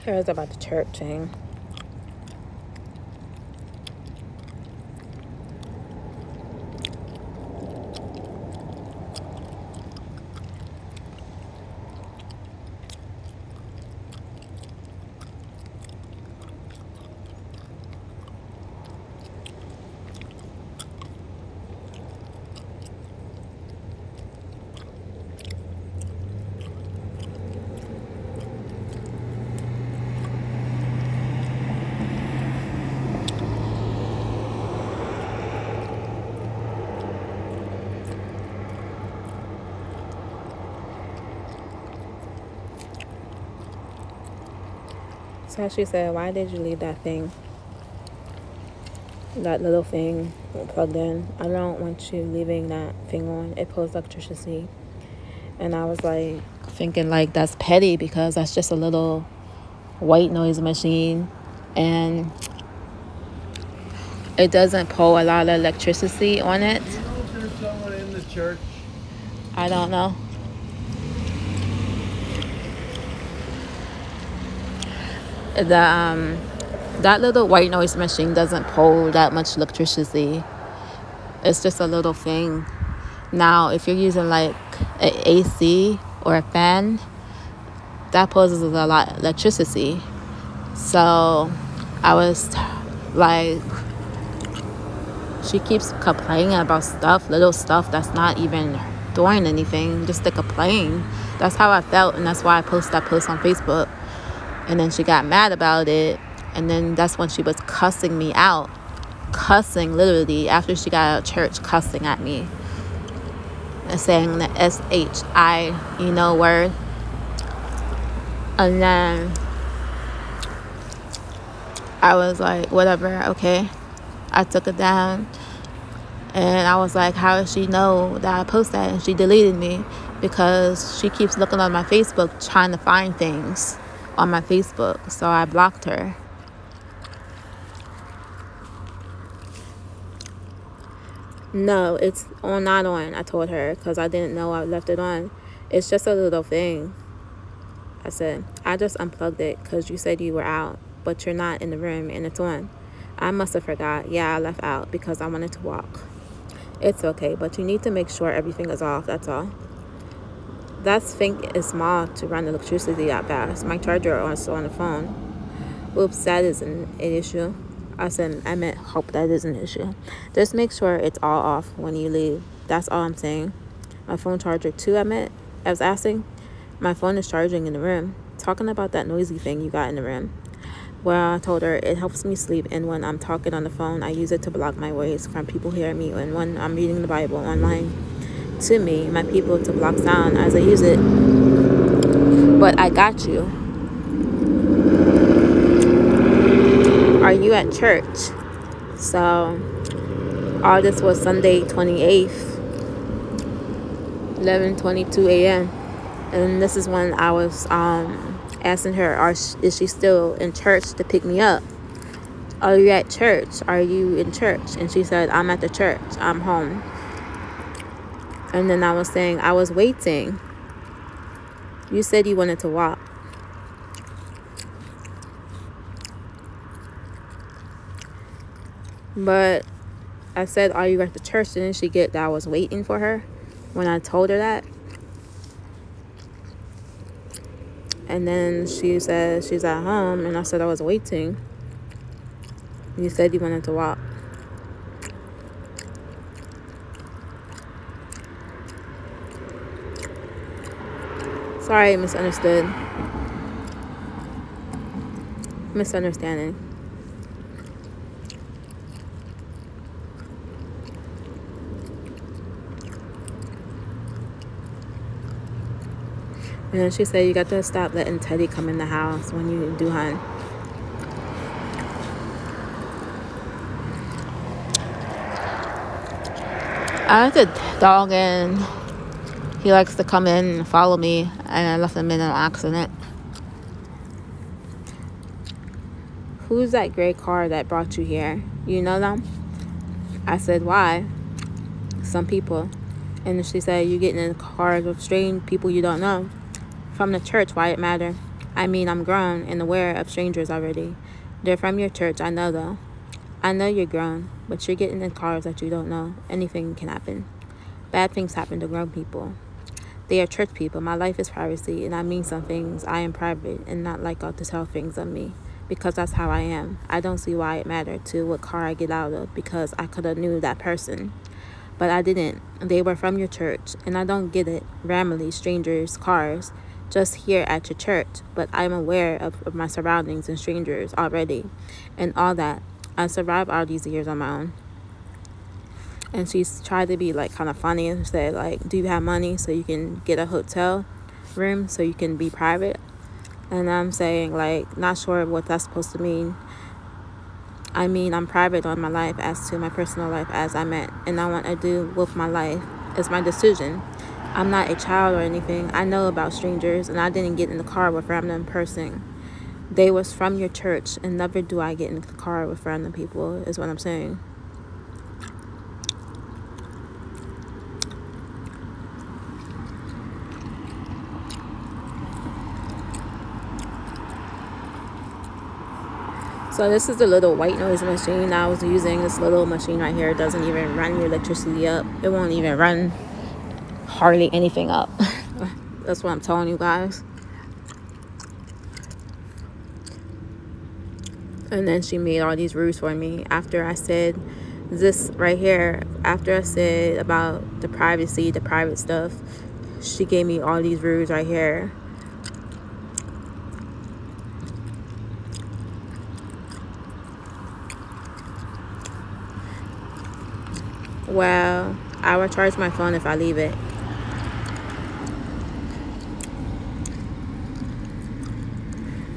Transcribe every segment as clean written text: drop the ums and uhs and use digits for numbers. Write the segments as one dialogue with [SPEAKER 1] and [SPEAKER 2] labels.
[SPEAKER 1] cares about the church thing? So she said, why did you leave that thing, that little thing plugged in? I don't want you leaving that thing on. It pulls electricity. And I was like, thinking like that's petty because that's just a little white noise machine. And it doesn't pull a lot of electricity on it.
[SPEAKER 2] Do you know if there's someone in the church?
[SPEAKER 1] I don't know. That little white noise machine doesn't pull that much electricity. It's just a little thing. Now, if you're using like an AC or a fan, that pulls a lot of electricity. So I was like, she keeps complaining about stuff, little stuff that's not even doing anything, just to complain. That's how I felt, and that's why I posted that post on Facebook. And then she got mad about it, and then that's when she was cussing me out. Cussing, literally, after she got out of church, cussing at me. And saying the S-H-I, word. And then I was like, whatever, okay. I took it down. And I was like, how does she know that I post that? And she deleted me because she keeps looking on my Facebook trying to find things on my Facebook. So I blocked her. No, it's on, not on, I told her, because I didn't know I left it on. It's just a little thing. I said, I just unplugged it because you said you were out, but you're not in the room and it's on. I must have forgot. Yeah, I left out because I wanted to walk. It's okay, but you need to make sure everything is off, that's all. That thing is small to run electricity that fast. My charger is also on the phone. Oops, that is an issue. I meant hope that is an issue. Just make sure it's all off when you leave. That's all I'm saying. My phone charger too, I was asking. My phone is charging in the room. Talking about that noisy thing you got in the room. Well, I told her it helps me sleep, and when I'm talking on the phone, I use it to block my voice from people hearing me, and when I'm reading the Bible online to me, my people, to block sound as I use it. But I got you. Are you at church? So all this was Sunday 28th, 11:22 a.m. and this is when I was asking her, is she still in church to pick me up? Are you at church? Are you in church? And she said, I'm at the church, I'm home. And then I was saying, I was waiting. You said you wanted to walk. But I said, are you at the church? Didn't she get that I was waiting for her when I told her that? And then she said she's at home, and I said I was waiting. You said you wanted to walk. Sorry, misunderstood. Misunderstanding. And then she said, you got to stop letting Teddy come in the house when you do hunt. I let the dog in. He likes to come in and follow me, and I left him in an accident. Who's that gray car that brought you here? You know them? I said, why? Some people. And she said, you getting in cars with strange people you don't know. From the church, why it matter? I mean, I'm grown and aware of strangers already. They're from your church, I know though. I know you're grown, but you're getting in cars that you don't know. Anything can happen. Bad things happen to grown people. They are church people. My life is privacy, and I mean some things. I am private and not like all to tell things of me, because that's how I am. I don't see why it mattered to what car I get out of, because I could have knew that person. But I didn't. They were from your church, and I don't get it. Randomly, strangers, cars, just here at your church. But I'm aware of my surroundings and strangers already, and all that. I survived all these years on my own. And she's tried to be like kind of funny and said like, do you have money so you can get a hotel room so you can be private? And I'm saying like, not sure what that's supposed to mean. I mean, I'm private on my life as to my personal life as I meant, and I want to do with my life. It's my decision. I'm not a child or anything. I know about strangers, and I didn't get in the car with random person. They was from your church, and never do I get in the car with random people, is what I'm saying. So this is the little white noise machine I was using. This little machine right here doesn't even run your electricity up. It won't even run hardly anything up. That's what I'm telling you guys. And then she made all these rules for me after I said this right here. After I said about the privacy, the private stuff, she gave me all these rules right here. Well, I will charge my phone if I leave it.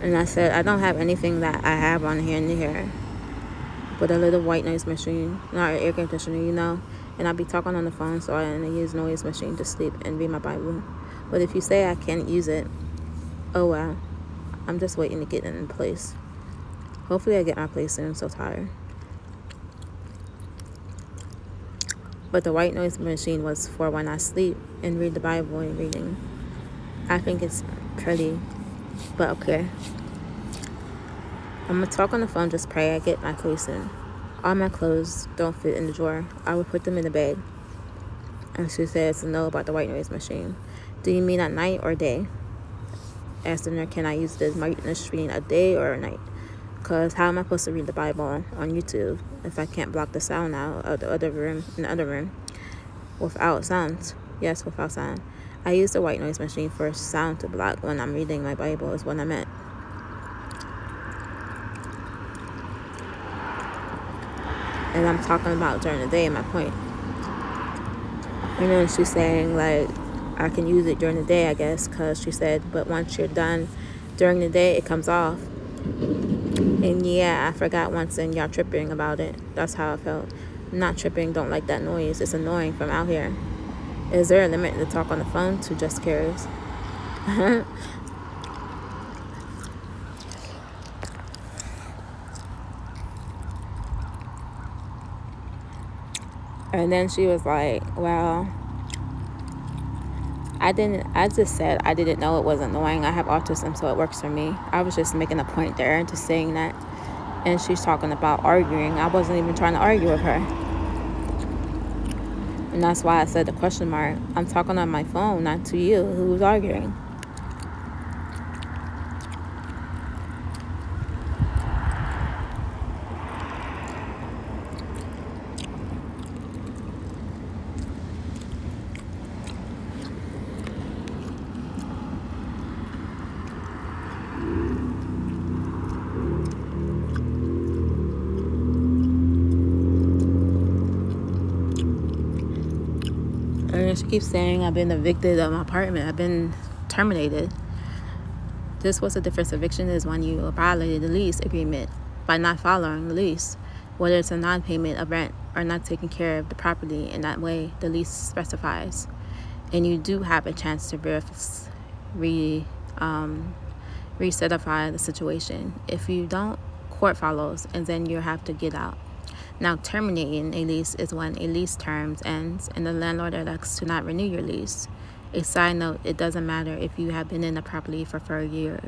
[SPEAKER 1] And I said, I don't have anything that I have on here in here but a little white noise machine, not an air conditioner, you know. And I'll be talking on the phone, so I use noise machine to sleep and read my Bible. But if you say I can't use it, oh well. I'm just waiting to get it in place. Hopefully I get my place soon. I'm so tired. But the white noise machine was for when I sleep and read the Bible and reading. I think it's pretty, but okay. I'm gonna talk on the phone, just pray I get my place in. All my clothes don't fit in the drawer. I will put them in the bed. And she says no about the white noise machine. Do you mean at night or day? Asking her, can I use the white noise machine a day or a night? Because how am I supposed to read the Bible on YouTube if I can't block the sound out of the other room, in the other room, without sound? Yes, without sound. I use the white noise machine for sound to block when I'm reading my Bible, is what I meant. And I'm talking about during the day, my point. And then she's saying, like, I can use it during the day, I guess, because she said, but once you're done during the day, it comes off. And yeah, I forgot once, and y'all tripping about it. That's how I felt. Not tripping, don't like that noise. It's annoying from out here. Is there a limit to talk on the phone? To just curious. And then she was like, well, I just said I didn't know it was annoying. I have autism, so it works for me. I was just making a point there, just saying that. And she's talking about arguing. I wasn't even trying to argue with her. And that's why I said the question mark. I'm talking on my phone, not to you, who was arguing. And she keeps saying I've been evicted of my apartment. I've been terminated. This was a difference. Eviction is when you violated the lease agreement by not following the lease, whether it's a non-payment of rent or not taking care of the property in that way the lease specifies. And you do have a chance to recertify the situation. If you don't, court follows, and then you have to get out. Now, terminating a lease is when a lease term ends and the landlord elects to not renew your lease. A side note, it doesn't matter if you have been in the property for a year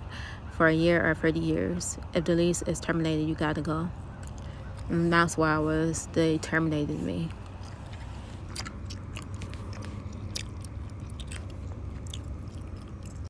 [SPEAKER 1] or 30 years. If the lease is terminated, you gotta go. And that's why they terminated me.